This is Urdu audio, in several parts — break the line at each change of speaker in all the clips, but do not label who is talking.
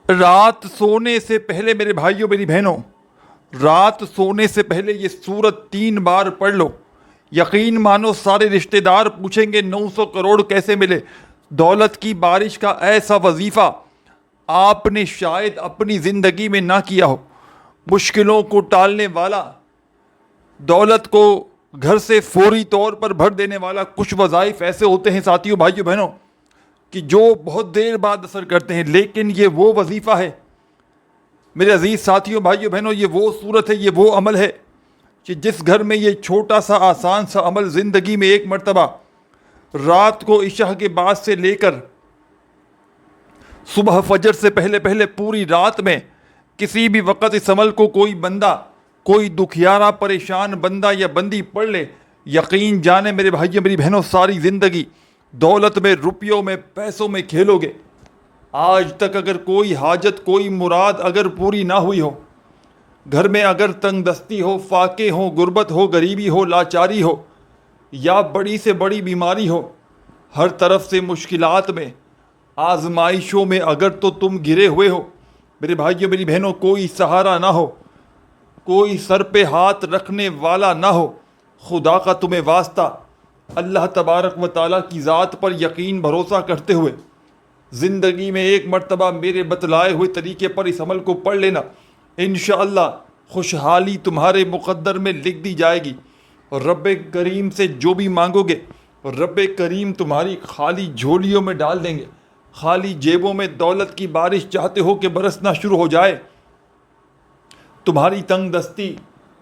رات سونے سے پہلے میرے بھائیوں میری بہنوں، رات سونے سے پہلے یہ سورت 3 بار پڑھ لو۔ یقین مانو سارے رشتہ دار پوچھیں گے 900 کروڑ کیسے ملے۔ دولت کی بارش کا ایسا وظیفہ آپ نے شاید اپنی زندگی میں نہ کیا ہو۔ مشکلوں کو ٹالنے والا، دولت کو گھر سے فوری طور پر بھر دینے والا کچھ وظائف ایسے ہوتے ہیں ساتھیوں بھائیوں بہنوں کہ جو بہت دیر بعد اثر کرتے ہیں، لیکن یہ وہ وظیفہ ہے میرے عزیز ساتھیوں بھائیوں بہنوں، یہ وہ صورت ہے، یہ وہ عمل ہے کہ جس گھر میں یہ چھوٹا سا آسان سا عمل زندگی میں ایک مرتبہ رات کو عشاء کے بعد سے لے کر صبح فجر سے پہلے پہلے پوری رات میں کسی بھی وقت اس عمل کو کوئی بندہ، کوئی دکھیارا پریشان بندہ یا بندی پڑھ لے، یقین جانے میرے بھائیوں میری بہنوں ساری زندگی دولت میں، روپیوں میں، پیسوں میں کھیلو گے۔ آج تک اگر کوئی حاجت، کوئی مراد اگر پوری نہ ہوئی ہو، گھر میں اگر تنگ دستی ہو، فاقے ہو، غربت ہو، غریبی ہو، لاچاری ہو، یا بڑی سے بڑی بیماری ہو، ہر طرف سے مشکلات میں، آزمائشوں میں اگر تو تم گرے ہوئے ہو میرے بھائیوں میری بہنوں، کوئی سہارا نہ ہو، کوئی سر پہ ہاتھ رکھنے والا نہ ہو، خدا کا تمہیں واسطہ اللہ تبارک و تعالیٰ کی ذات پر یقین بھروسہ کرتے ہوئے زندگی میں ایک مرتبہ میرے بتلائے ہوئے طریقے پر اس عمل کو پڑھ لینا، انشاءاللہ خوشحالی تمہارے مقدر میں لکھ دی جائے گی، اور رب کریم سے جو بھی مانگو گے رب کریم تمہاری خالی جھولیوں میں ڈال دیں گے۔ خالی جیبوں میں دولت کی بارش چاہتے ہو کہ برسنا شروع ہو جائے، تمہاری تنگ دستی،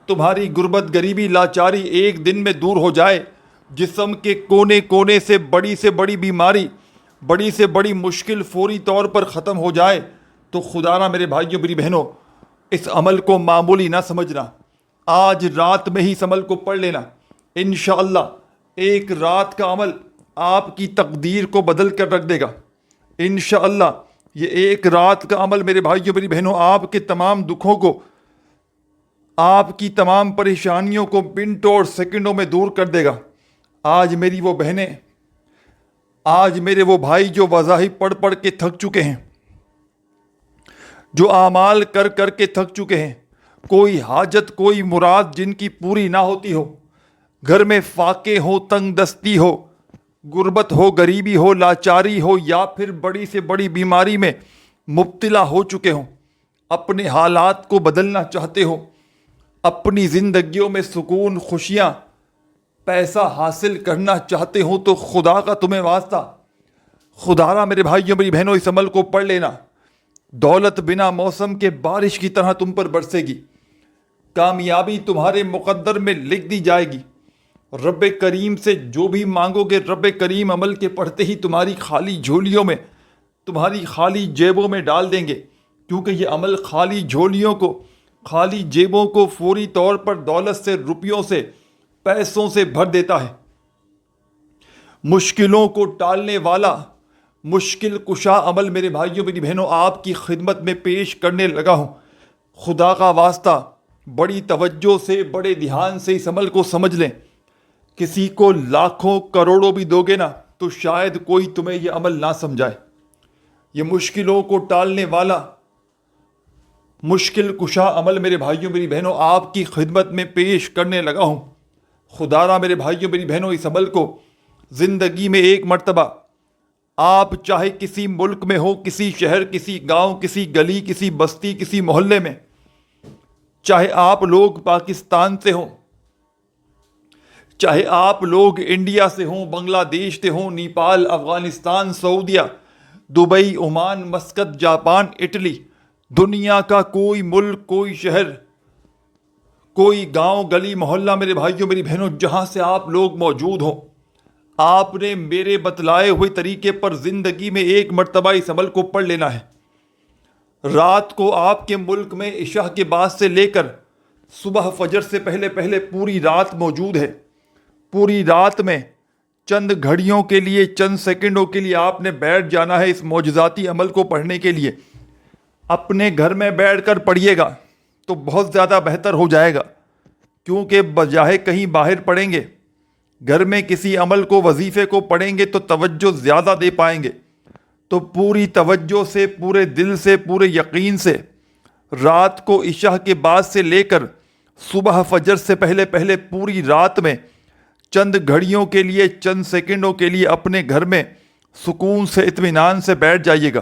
تمہاری غربت، غریبی، لاچاری ایک دن میں دور ہو جائے، جسم کے کونے کونے سے بڑی بیماری، بڑی سے بڑی مشکل فوری طور پر ختم ہو جائے، تو خدا نہ میرے بھائیوں میری بہنوں اس عمل کو معمولی نہ سمجھنا۔ آج رات میں ہی اس عمل کو پڑھ لینا، انشاءاللہ ایک رات کا عمل آپ کی تقدیر کو بدل کر رکھ دے گا۔ انشاءاللہ یہ ایک رات کا عمل میرے بھائیوں میری بہنوں آپ کے تمام دکھوں کو، آپ کی تمام پریشانیوں کو منٹوں اور سیکنڈوں میں دور کر دے گا۔ آج میری وہ بہنیں، آج میرے وہ بھائی جو وظائف پڑھ پڑھ کے تھک چکے ہیں، جو اعمال کر کر کے تھک چکے ہیں، کوئی حاجت، کوئی مراد جن کی پوری نہ ہوتی ہو، گھر میں فاقے ہو، تنگ دستی ہو، غربت ہو، غریبی ہو، لاچاری ہو، یا پھر بڑی سے بڑی بیماری میں مبتلا ہو چکے ہوں، اپنے حالات کو بدلنا چاہتے ہو، اپنی زندگیوں میں سکون، خوشیاں، پیسہ حاصل کرنا چاہتے ہو، تو خدا کا تمہیں واسطہ، خدا را میرے بھائیوں میری بہنوں اس عمل کو پڑھ لینا۔ دولت بنا موسم کے بارش کی طرح تم پر برسے گی، کامیابی تمہارے مقدر میں لکھ دی جائے گی، رب کریم سے جو بھی مانگو گے رب کریم عمل کے پڑھتے ہی تمہاری خالی جھولیوں میں، تمہاری خالی جیبوں میں ڈال دیں گے، کیونکہ یہ عمل خالی جھولیوں کو، خالی جیبوں کو فوری طور پر دولت سے، روپیوں سے، پیسوں سے بھر دیتا ہے۔ مشکلوں کو ٹالنے والا مشکل کشا عمل میرے بھائیوں میری بہنوں آپ کی خدمت میں پیش کرنے لگا ہوں۔ خدا کا واسطہ بڑی توجہ سے، بڑے دھیان سے اس عمل کو سمجھ لیں۔ کسی کو لاکھوں کروڑوں بھی دو گے نا تو شاید کوئی تمہیں یہ عمل نہ سمجھائے۔ یہ مشکلوں کو ٹالنے والا مشکل کشا عمل میرے بھائیوں میری بہنوں آپ کی خدمت میں پیش کرنے لگا ہوں۔ خدا را میرے بھائیوں میری بہنوں اس عمل کو زندگی میں ایک مرتبہ آپ چاہے کسی ملک میں ہو، کسی شہر، کسی گاؤں، کسی گلی، کسی بستی، کسی محلے میں، چاہے آپ لوگ پاکستان سے ہوں، چاہے آپ لوگ انڈیا سے ہوں، بنگلہ دیش سے ہوں، نیپال، افغانستان، سعودیہ، Dubai, Oman, Muscat, Japan, Italy, دنیا کا کوئی ملک، کوئی شہر، کوئی گاؤں، گلی، محلہ میرے بھائیوں میری بہنوں جہاں سے آپ لوگ موجود ہوں، آپ نے میرے بتلائے ہوئے طریقے پر زندگی میں ایک مرتبہ اس عمل کو پڑھ لینا ہے۔ رات کو آپ کے ملک میں عشاء کے بعد سے لے کر صبح فجر سے پہلے پہلے پوری رات موجود ہے۔ پوری رات میں چند گھڑیوں کے لیے، چند سیکنڈوں کے لیے آپ نے بیٹھ جانا ہے اس معجزاتی عمل کو پڑھنے کے لیے۔ اپنے گھر میں بیٹھ کر پڑھیے گا تو بہت زیادہ بہتر ہو جائے گا، کیونکہ بجائے کہیں باہر پڑھیں گے، گھر میں کسی عمل کو، وظیفے کو پڑھیں گے تو توجہ زیادہ دے پائیں گے، تو پوری توجہ سے، پورے دل سے، پورے یقین سے رات کو عشاء کے بعد سے لے کر صبح فجر سے پہلے پہلے پوری رات میں چند گھڑیوں کے لیے، چند سیکنڈوں کے لیے اپنے گھر میں سکون سے، اطمینان سے بیٹھ جائیے گا۔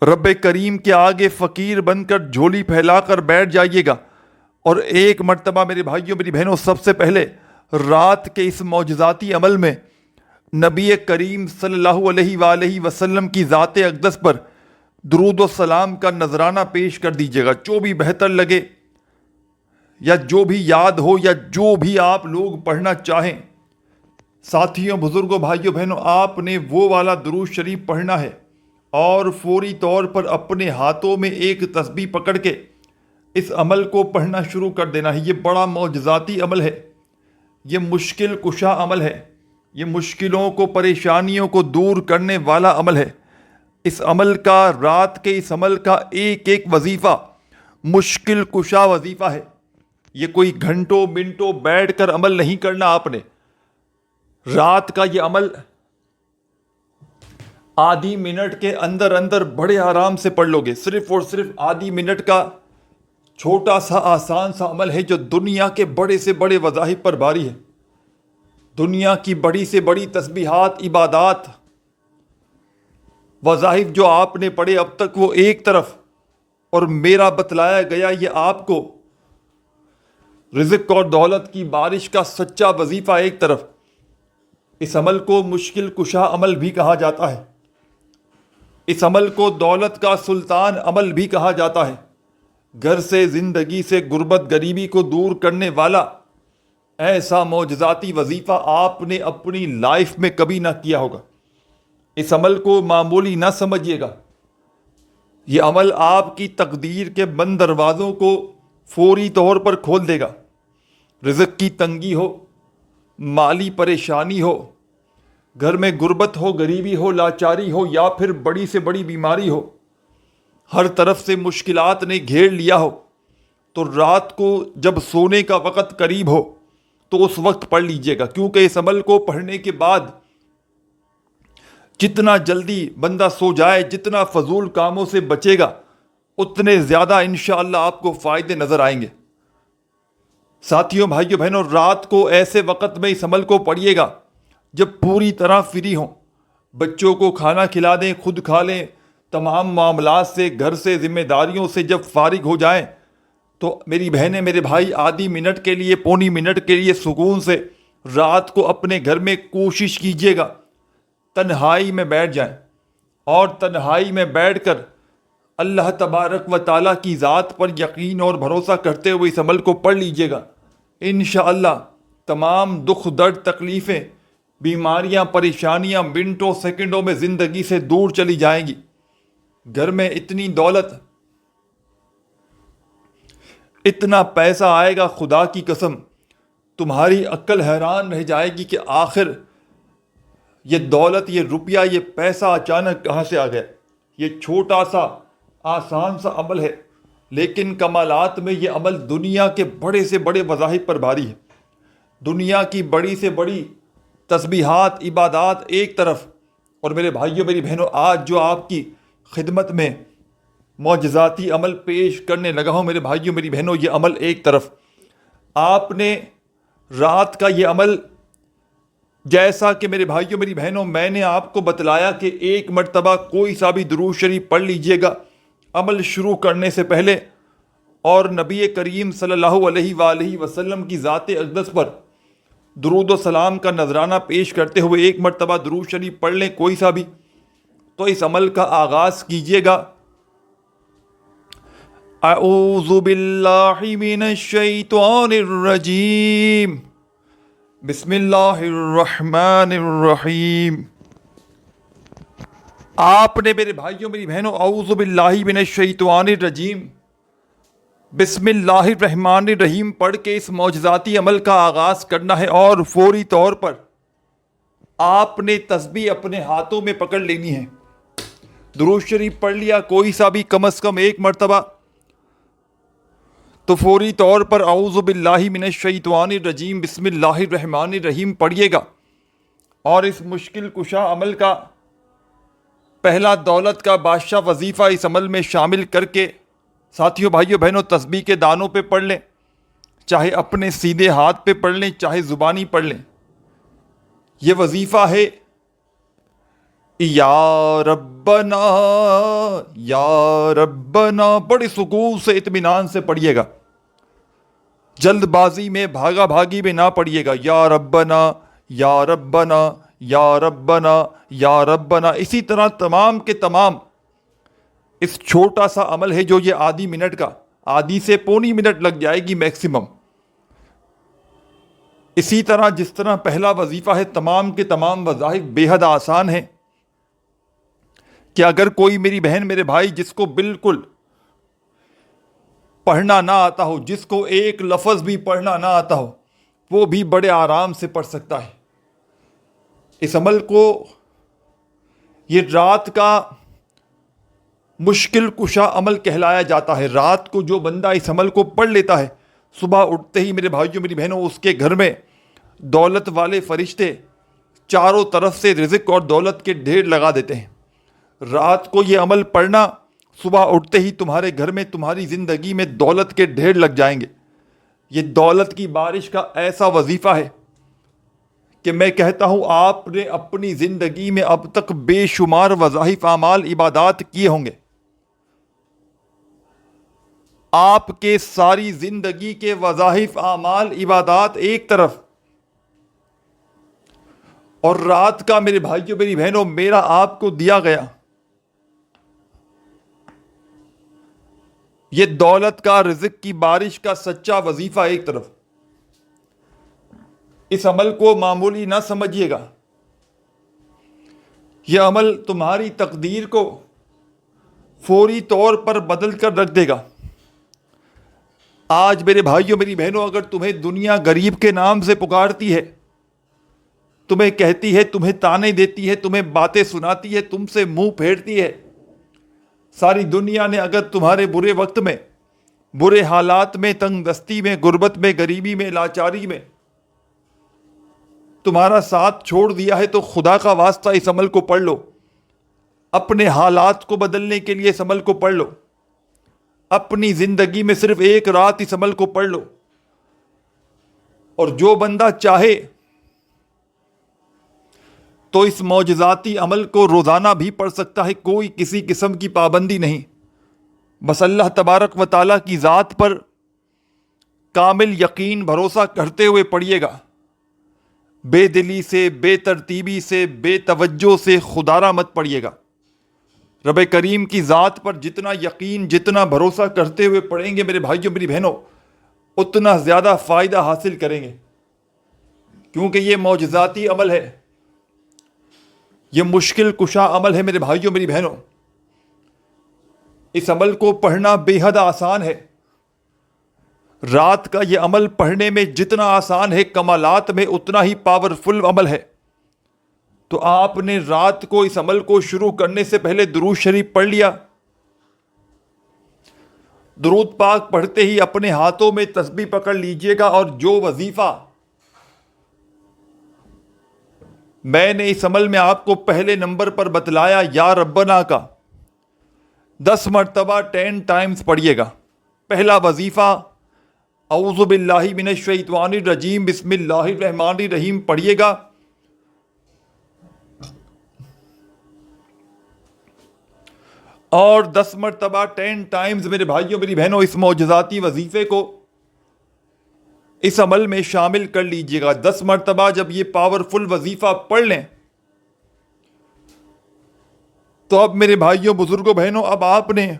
رب کریم کے آگے فقیر بن کر جھولی پھیلا کر بیٹھ جائیے گا، اور ایک مرتبہ میرے بھائیوں میری بہنوں سب سے پہلے رات کے اس معجزاتی عمل میں نبی کریم صلی اللہ علیہ وآلہ وسلم کی ذات اقدس پر درود و سلام کا نذرانہ پیش کر دیجیے گا۔ جو بھی بہتر لگے یا جو بھی یاد ہو یا جو بھی آپ لوگ پڑھنا چاہیں، ساتھیوں، بزرگوں، بھائیوں، بہنوں، آپ نے وہ والا درود شریف پڑھنا ہے اور فوری طور پر اپنے ہاتھوں میں ایک تسبیح پکڑ کے اس عمل کو پڑھنا شروع کر دینا ہے۔ یہ بڑا معجزاتی عمل ہے، یہ مشکل کشا عمل ہے، یہ مشکلوں کو، پریشانیوں کو دور کرنے والا عمل ہے۔ اس عمل کا، رات کے اس عمل کا ایک ایک وظیفہ مشکل کشا وظیفہ ہے۔ یہ کوئی گھنٹوں منٹوں بیٹھ کر عمل نہیں کرنا آپ نے۔ رات کا یہ عمل آدھی منٹ کے اندر اندر بڑے آرام سے پڑھ لو گے۔ صرف اور صرف آدھی منٹ کا چھوٹا سا آسان سا عمل ہے جو دنیا کے بڑے سے بڑے وظائف پر بھاری ہے۔ دنیا کی بڑی سے بڑی تسبیحات، عبادات، وظائف جو آپ نے پڑھے اب تک وہ ایک طرف، اور میرا بتلایا گیا یہ آپ کو رزق اور دولت کی بارش کا سچا وظیفہ ایک طرف۔ اس عمل کو مشکل کشا عمل بھی کہا جاتا ہے، اس عمل کو دولت کا سلطان عمل بھی کہا جاتا ہے۔ گھر سے، زندگی سے، غربت غریبی کو دور کرنے والا ایسا معجزاتی وظیفہ آپ نے اپنی لائف میں کبھی نہ کیا ہوگا۔ اس عمل کو معمولی نہ سمجھیے گا، یہ عمل آپ کی تقدیر کے بند دروازوں کو فوری طور پر کھول دے گا۔ رزق کی تنگی ہو، مالی پریشانی ہو، گھر میں غربت ہو، غریبی ہو، لاچاری ہو، یا پھر بڑی سے بڑی بیماری ہو، ہر طرف سے مشکلات نے گھیر لیا ہو، تو رات کو جب سونے کا وقت قریب ہو تو اس وقت پڑھ لیجئے گا، کیونکہ اس عمل کو پڑھنے کے بعد جتنا جلدی بندہ سو جائے، جتنا فضول کاموں سے بچے گا، اتنے زیادہ انشاءاللہ آپ کو فائدے نظر آئیں گے۔ ساتھیوں، بھائیوں، بہنوں، رات کو ایسے وقت میں اس عمل کو پڑھیے گا جب پوری طرح فری ہوں، بچوں کو کھانا کھلا دیں، خود کھا لیں، تمام معاملات سے، گھر سے، ذمہ داریوں سے جب فارغ ہو جائیں، تو میری بہنیں، میرے بھائی، آدھی منٹ کے لیے، پونی منٹ کے لیے سکون سے رات کو اپنے گھر میں کوشش کیجیے گا تنہائی میں بیٹھ جائیں، اور تنہائی میں بیٹھ کر اللہ تبارک و تعالیٰ کی ذات پر یقین اور بھروسہ کرتے ہوئے اس عمل کو پڑھ لیجیے گا۔ انشاءاللہ تمام دکھ، درد، تکلیفیں، بیماریاں، پریشانیاں منٹوں سیکنڈوں میں زندگی سے دور چلی جائیں گی۔ گھر میں اتنی دولت، اتنا پیسہ آئے گا، خدا کی قسم تمہاری عقل حیران رہ جائے گی کہ آخر یہ دولت، یہ روپیہ، یہ پیسہ اچانک کہاں سے آ گیا۔ یہ چھوٹا سا آسان سا عمل ہے، لیکن کمالات میں یہ عمل دنیا کے بڑے سے بڑے وظائف پر بھاری ہے۔ دنیا کی بڑی سے بڑی تسبیحات، عبادات ایک طرف، اور میرے بھائیوں، میری بہنوں، آج جو آپ کی خدمت میں معجزاتی عمل پیش کرنے لگا ہوں، میرے بھائیوں، میری بہنوں، یہ عمل ایک طرف۔ آپ نے رات کا یہ عمل، جیسا کہ میرے بھائیوں، میری بہنوں، میں نے آپ کو بتلایا کہ ایک مرتبہ کوئی سا بھی درود شریف پڑھ لیجئے گا عمل شروع کرنے سے پہلے، اور نبی کریم صلی اللہ علیہ وآلہ وسلم کی ذات اقدس پر درود و سلام کا نذرانہ پیش کرتے ہوئے ایک مرتبہ درود شریف پڑھ لیں کوئی سا بھی، تو اس عمل کا آغاز کیجئے گا۔ اعوذ باللہ من الشیطان الرجیم، بسم اللہ الرحمن الرحیم۔ آپ نے میرے بھائیوں، میری بہنوں، اعوذ باللہ من الشیطان الرجیم، بسم اللہ الرحمن الرحیم پڑھ کے اس معجزاتی عمل کا آغاز کرنا ہے، اور فوری طور پر آپ نے تسبیح اپنے ہاتھوں میں پکڑ لینی ہے۔ درود شریف پڑھ لیا کوئی سا بھی کم از کم ایک مرتبہ، تو فوری طور پر اعوذ باللہ من الشیطان الرجیم بسم اللہ الرحمن الرحیم پڑھیے گا، اور اس مشکل کشا عمل کا پہلا دولت کا بادشاہ وظیفہ اس عمل میں شامل کر کے ساتھیوں بھائیوں بہنوں تسبیح کے دانوں پہ پڑھ لیں، چاہے اپنے سیدھے ہاتھ پہ پڑھ لیں، چاہے زبانی پڑھ لیں۔ یہ وظیفہ ہے یا ربنا یا ربنا، بڑے سکون سے اطمینان سے پڑھیے گا، جلد بازی میں بھاگا بھاگی میں نہ پڑھیے گا۔ یا ربنا یا ربنا یا ربنا یا ربنا۔ اسی طرح تمام کے تمام اس چھوٹا سا عمل ہے جو یہ آدھی منٹ کا، آدھی سے پونی منٹ لگ جائے گی میکسیمم۔ اسی طرح جس طرح پہلا وظیفہ ہے، تمام کے تمام وظائف بے حد آسان ہیں کہ اگر کوئی میری بہن میرے بھائی جس کو بالکل پڑھنا نہ آتا ہو، جس کو ایک لفظ بھی پڑھنا نہ آتا ہو، وہ بھی بڑے آرام سے پڑھ سکتا ہے اس عمل کو۔ یہ رات کا مشکل کشا عمل کہلایا جاتا ہے۔ رات کو جو بندہ اس عمل کو پڑھ لیتا ہے، صبح اٹھتے ہی میرے بھائیوں میری بہنوں اس کے گھر میں دولت والے فرشتے چاروں طرف سے رزق اور دولت کے ڈھیر لگا دیتے ہیں۔ رات کو یہ عمل پڑھنا، صبح اٹھتے ہی تمہارے گھر میں تمہاری زندگی میں دولت کے ڈھیر لگ جائیں گے۔ یہ دولت کی بارش کا ایسا وظیفہ ہے کہ میں کہتا ہوں آپ نے اپنی زندگی میں اب تک بے شمار وظائف، اعمال، عبادات کیے ہوں گے۔ آپ کے ساری زندگی کے وظائف، اعمال، عبادات ایک طرف، اور رات کا میرے بھائیوں میری بہنوں میرا آپ کو دیا گیا یہ دولت کا، رزق کی بارش کا سچا وظیفہ ایک طرف۔ اس عمل کو معمولی نہ سمجھیے گا، یہ عمل تمہاری تقدیر کو فوری طور پر بدل کر رکھ دے گا۔ آج میرے بھائیوں میری بہنوں اگر تمہیں دنیا غریب کے نام سے پکارتی ہے، تمہیں کہتی ہے، تمہیں تانے دیتی ہے، تمہیں باتیں سناتی ہے، تم سے منہ پھیرتی ہے، ساری دنیا نے اگر تمہارے برے وقت میں، برے حالات میں، تنگ دستی میں، غربت میں، غریبی میں، لاچاری میں تمہارا ساتھ چھوڑ دیا ہے، تو خدا کا واسطہ اس عمل کو پڑھ لو۔ اپنے حالات کو بدلنے کے لیے اس عمل کو پڑھ لو۔ اپنی زندگی میں صرف ایک رات اس عمل کو پڑھ لو، اور جو بندہ چاہے تو اس معجزاتی عمل کو روزانہ بھی پڑھ سکتا ہے، کوئی کسی قسم کی پابندی نہیں۔ بس اللہ تبارک و تعالیٰ کی ذات پر کامل یقین بھروسہ کرتے ہوئے پڑھیے گا، بے دلی سے، بے ترتیبی سے، بے توجہ سے خدارہ مت پڑھیے گا۔ رب کریم کی ذات پر جتنا یقین، جتنا بھروسہ کرتے ہوئے پڑھیں گے میرے بھائیوں میری بہنوں، اتنا زیادہ فائدہ حاصل کریں گے، کیونکہ یہ معجزاتی عمل ہے، یہ مشکل کشا عمل ہے میرے بھائیوں میری بہنوں۔ اس عمل کو پڑھنا بے حد آسان ہے۔ رات کا یہ عمل پڑھنے میں جتنا آسان ہے، کمالات میں اتنا ہی پاورفل عمل ہے۔ تو آپ نے رات کو اس عمل کو شروع کرنے سے پہلے درود شریف پڑھ لیا، درود پاک پڑھتے ہی اپنے ہاتھوں میں تسبیح پکڑ لیجئے گا، اور جو وظیفہ میں نے اس عمل میں آپ کو پہلے نمبر پر بتلایا، یا ربنا کا 10 مرتبہ 10 ٹائمز پڑھیے گا۔ پہلا وظیفہ اعوذ باللہ من الشیطان الرجیم بسم اللہ الرحمن الرحیم پڑھیے گا، اور 10 مرتبہ 10 ٹائمز میرے بھائیوں میری بہنوں اس معجزاتی وظیفے کو اس عمل میں شامل کر لیجئے گا۔ 10 مرتبہ جب یہ پاورفل وظیفہ پڑھ لیں تو اب میرے بھائیوں بزرگوں بہنوں اب آپ نے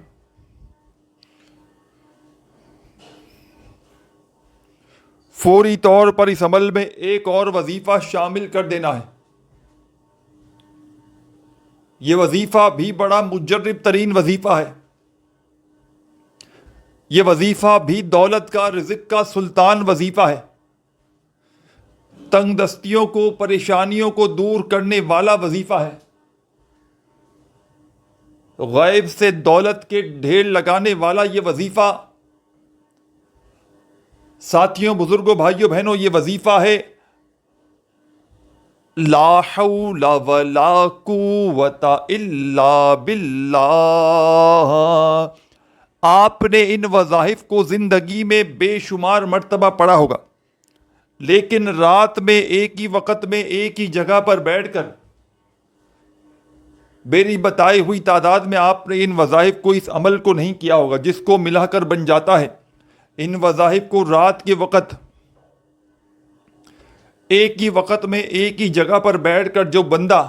فوری طور پر اس عمل میں ایک اور وظیفہ شامل کر دینا ہے۔ یہ وظیفہ بھی بڑا مجرب ترین وظیفہ ہے، یہ وظیفہ بھی دولت کا، رزق کا سلطان وظیفہ ہے، تنگ دستیوں کو، پریشانیوں کو دور کرنے والا وظیفہ ہے، غیب سے دولت کے ڈھیر لگانے والا یہ وظیفہ۔ ساتھیوں، بزرگوں، بھائیوں، بہنوں، یہ وظیفہ ہے لا حول ولا قوت الا باللہ. آپ نے ان وظائف کو زندگی میں بے شمار مرتبہ پڑھا ہوگا، لیکن رات میں ایک ہی وقت میں ایک ہی جگہ پر بیٹھ کر میری بتائی ہوئی تعداد میں آپ نے ان وظائف کو، اس عمل کو نہیں کیا ہوگا جس کو ملا کر بن جاتا ہے. ان وظائف کو رات کے وقت ایک ہی وقت میں ایک ہی جگہ پر بیٹھ کر جو بندہ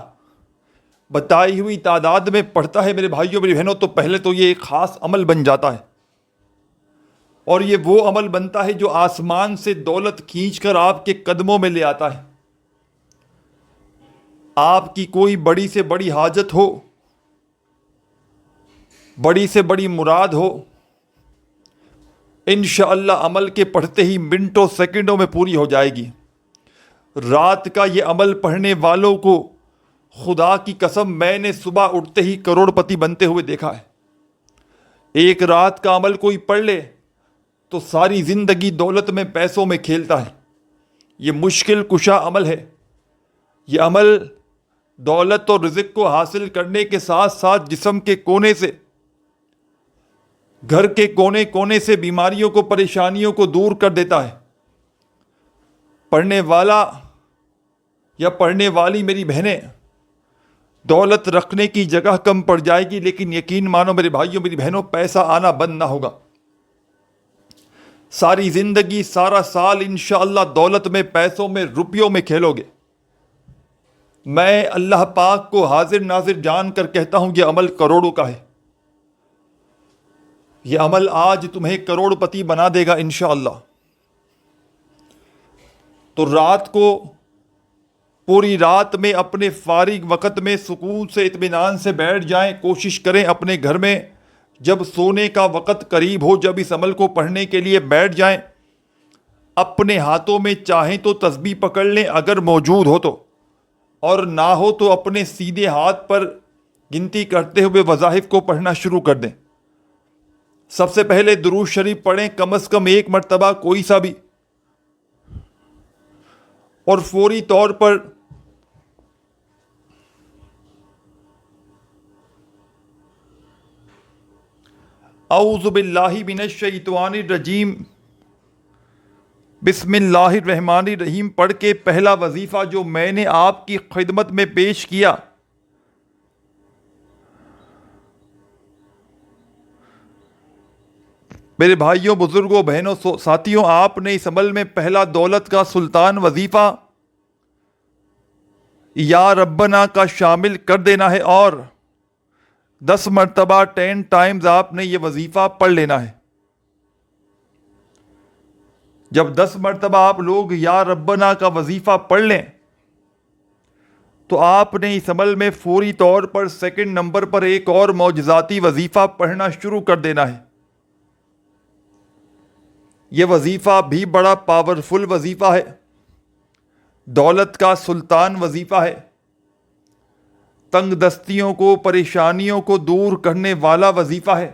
بتائی ہوئی تعداد میں پڑھتا ہے میرے بھائیوں میری بہنوں، تو پہلے تو یہ ایک خاص عمل بن جاتا ہے، اور یہ وہ عمل بنتا ہے جو آسمان سے دولت کھینچ کر آپ کے قدموں میں لے آتا ہے. آپ کی کوئی بڑی سے بڑی حاجت ہو، بڑی سے بڑی مراد ہو، انشاءاللہ عمل کے پڑھتے ہی منٹوں سیکنڈوں میں پوری ہو جائے گی. رات کا یہ عمل پڑھنے والوں کو خدا کی قسم میں نے صبح اٹھتے ہی کروڑ پتی بنتے ہوئے دیکھا ہے. ایک رات کا عمل کوئی پڑھ لے تو ساری زندگی دولت میں پیسوں میں کھیلتا ہے. یہ مشکل کشا عمل ہے. یہ عمل دولت اور رزق کو حاصل کرنے کے ساتھ ساتھ جسم کے کونے سے، گھر کے کونے کونے سے بیماریوں کو، پریشانیوں کو دور کر دیتا ہے. پڑھنے والا یا پڑھنے والی میری بہنیں، دولت رکھنے کی جگہ کم پڑ جائے گی، لیکن یقین مانو میرے بھائیوں میری بہنوں، پیسہ آنا بند نہ ہوگا. ساری زندگی، سارا سال انشاءاللہ دولت میں، پیسوں میں، روپیوں میں کھیلو گے. میں اللہ پاک کو حاضر ناظر جان کر کہتا ہوں، یہ عمل کروڑوں کا ہے. یہ عمل آج تمہیں کروڑ پتی بنا دے گا انشاءاللہ. تو رات کو، پوری رات میں اپنے فارغ وقت میں سکون سے، اطمینان سے بیٹھ جائیں. کوشش کریں اپنے گھر میں جب سونے کا وقت قریب ہو، جب اس عمل کو پڑھنے کے لیے بیٹھ جائیں. اپنے ہاتھوں میں چاہیں تو تسبیح پکڑ لیں اگر موجود ہو تو، اور نہ ہو تو اپنے سیدھے ہاتھ پر گنتی کرتے ہوئے وظائف کو پڑھنا شروع کر دیں. سب سے پہلے درود شریف پڑھیں، کم از کم ایک مرتبہ کوئی سا بھی، اور فوری طور پر اعوذ باللہ من الشیطان الرجیم بسم اللہ الرحمن الرحیم پڑھ کے پہلا وظیفہ جو میں نے آپ کی خدمت میں پیش کیا، میرے بھائیوں، بزرگوں، بہنوں، ساتھیوں، آپ نے اس عمل میں پہلا دولت کا سلطان وظیفہ یا ربنا کا شامل کر دینا ہے، اور 10 مرتبہ 10 ٹائمز آپ نے یہ وظیفہ پڑھ لینا ہے. جب 10 مرتبہ آپ لوگ یا ربنا کا وظیفہ پڑھ لیں تو آپ نے اس عمل میں فوری طور پر سیکنڈ نمبر پر ایک اور معجزاتی وظیفہ پڑھنا شروع کر دینا ہے. یہ وظیفہ بھی بڑا پاورفل وظیفہ ہے، دولت کا سلطان وظیفہ ہے، تنگ دستیوں کو، پریشانیوں کو دور کرنے والا وظیفہ ہے.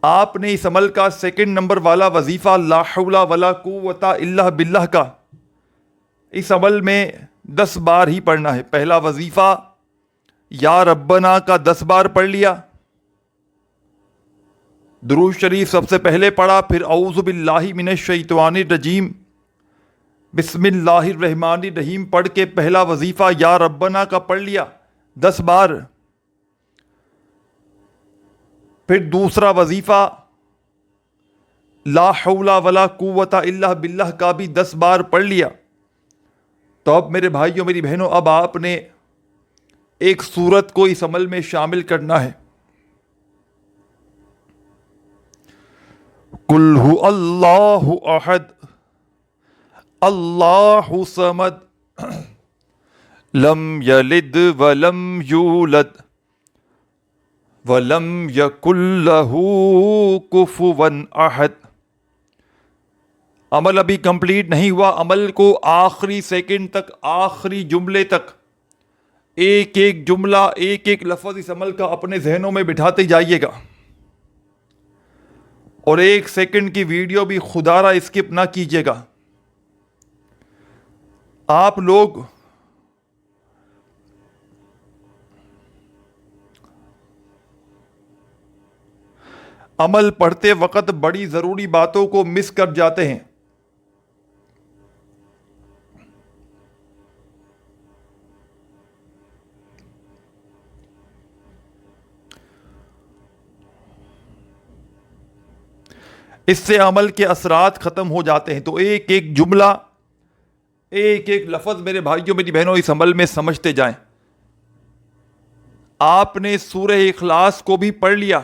آپ نے اس عمل کا سیکنڈ نمبر والا وظیفہ لا حول ولا قوت الا باللہ کا اس عمل میں 10 بار ہی پڑھنا ہے. پہلا وظیفہ یا ربنا کا 10 بار پڑھ لیا، درود شریف سب سے پہلے پڑھا، پھر اعوذ باللہ من الشیطان الرجیم بسم اللہ الرحمن الرحیم پڑھ کے پہلا وظیفہ یا ربنا کا پڑھ لیا 10 بار. پھر دوسرا وظیفہ لا حول ولا قوت الا باللہ کا بھی 10 بار پڑھ لیا. تو اب میرے بھائیوں میری بہنوں، اب آپ نے ایک سورت کو اس عمل میں شامل کرنا ہے. قل هو اللہ احد اللہ صمد لم یلد ولم یولد ولم یکن لہ کفوا احد. عمل ابھی کمپلیٹ نہیں ہوا. عمل کو آخری سیکنڈ تک، آخری جملے تک، ایک ایک جملہ، ایک ایک لفظ اس عمل کا اپنے ذہنوں میں بٹھاتے جائیے گا، اور 1 سیکنڈ کی ویڈیو بھی خدا را اسکپ نہ کیجیے گا. آپ لوگ عمل پڑھتے وقت بڑی ضروری باتوں کو مس کر جاتے ہیں. اس سے عمل کے اثرات ختم ہو جاتے ہیں. تو ایک ایک جملہ، ایک ایک لفظ میرے بھائیوں میری بہنوں اس عمل میں سمجھتے جائیں. آپ نے سورہ اخلاص کو بھی پڑھ لیا،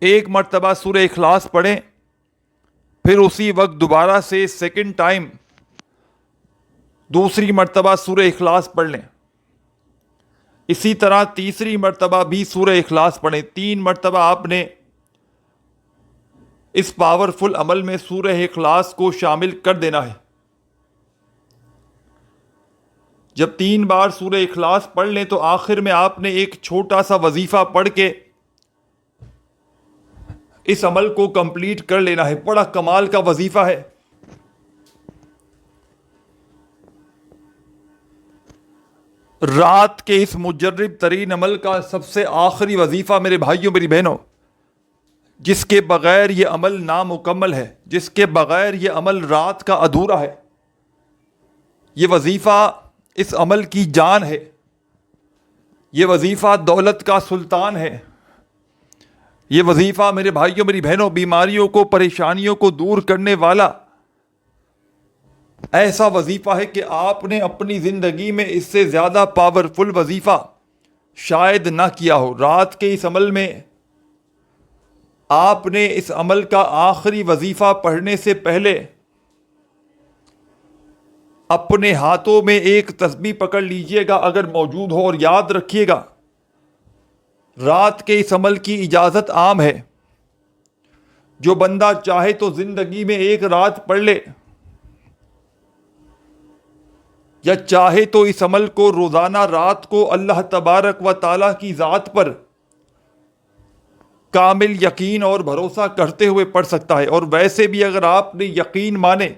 ایک مرتبہ سورہ اخلاص پڑھیں، پھر اسی وقت دوبارہ سے سیکنڈ ٹائم دوسری مرتبہ سورہ اخلاص پڑھ لیں. اسی طرح تیسری مرتبہ بھی سورہ اخلاص پڑھیں. 3 مرتبہ آپ نے اس پاورفل عمل میں سورہ اخلاص کو شامل کر دینا ہے. جب 3 بار سورہ اخلاص پڑھ لیں تو آخر میں آپ نے ایک چھوٹا سا وظیفہ پڑھ کے اس عمل کو کمپلیٹ کر لینا ہے. بڑا کمال کا وظیفہ ہے. رات کے اس مجرب ترین عمل کا سب سے آخری وظیفہ میرے بھائیوں میری بہنوں، جس کے بغیر یہ عمل نامکمل ہے، جس کے بغیر یہ عمل رات کا ادھورا ہے. یہ وظیفہ اس عمل کی جان ہے. یہ وظیفہ دولت کا سلطان ہے. یہ وظیفہ میرے بھائیوں میری بہنوں بیماریوں کو، پریشانیوں کو دور کرنے والا ایسا وظیفہ ہے کہ آپ نے اپنی زندگی میں اس سے زیادہ پاورفل وظیفہ شاید نہ کیا ہو. رات کے اس عمل میں آپ نے اس عمل کا آخری وظیفہ پڑھنے سے پہلے اپنے ہاتھوں میں ایک تسبیح پکڑ لیجئے گا اگر موجود ہو، اور یاد رکھیے گا رات کے اس عمل کی اجازت عام ہے. جو بندہ چاہے تو زندگی میں ایک رات پڑھ لے، یا چاہے تو اس عمل کو روزانہ رات کو اللہ تبارک و تعالیٰ کی ذات پر کامل یقین اور بھروسہ کرتے ہوئے پڑھ سکتا ہے. اور ویسے بھی اگر آپ نے یقین مانے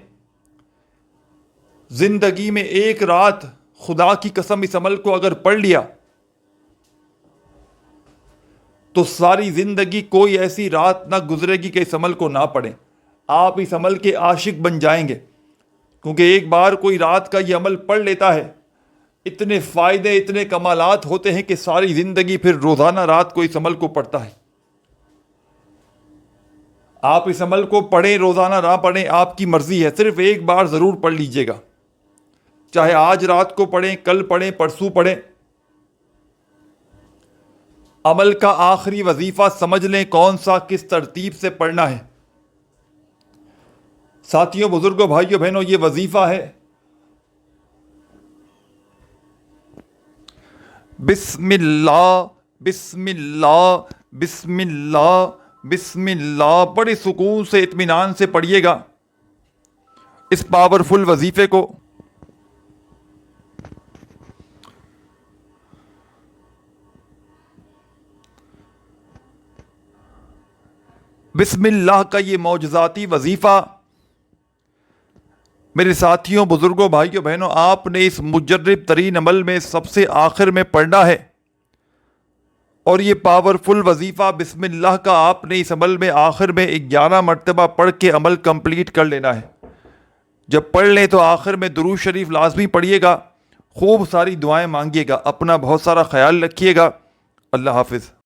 زندگی میں ایک رات خدا کی قسم اس عمل کو اگر پڑھ لیا تو ساری زندگی کوئی ایسی رات نہ گزرے گی کہ اس عمل کو نہ پڑھیں. آپ اس عمل کے عاشق بن جائیں گے، کیونکہ ایک بار کوئی رات کا یہ عمل پڑھ لیتا ہے، اتنے فائدے، اتنے کمالات ہوتے ہیں کہ ساری زندگی پھر روزانہ رات کو اس عمل کو پڑھتا ہے. آپ اس عمل کو پڑھیں، روزانہ نہ پڑھیں، آپ کی مرضی ہے. صرف ایک بار ضرور پڑھ لیجئے گا، چاہے آج رات کو پڑھیں، کل پڑھیں، پرسوں پڑھیں. عمل کا آخری وظیفہ سمجھ لیں کون سا، کس ترتیب سے پڑھنا ہے. ساتھیوں، بزرگوں، بھائیوں، بہنوں، یہ وظیفہ ہے بسم اللہ بسم اللہ بسم اللہ بسم اللہ. بڑے سکون سے، اطمینان سے پڑھیے گا اس پاورفل وظیفے کو. بسم اللہ کا یہ معجزاتی وظیفہ میرے ساتھیوں، بزرگوں، بھائیوں، بہنوں، آپ نے اس مجرب ترین عمل میں سب سے آخر میں پڑھنا ہے. اور یہ پاورفل وظیفہ بسم اللہ کا آپ نے اس عمل میں آخر میں 11 مرتبہ پڑھ کے عمل کمپلیٹ کر لینا ہے. جب پڑھ لیں تو آخر میں درود شریف لازمی پڑھیے گا، خوب ساری دعائیں مانگیے گا. اپنا بہت سارا خیال رکھیے گا. اللہ حافظ.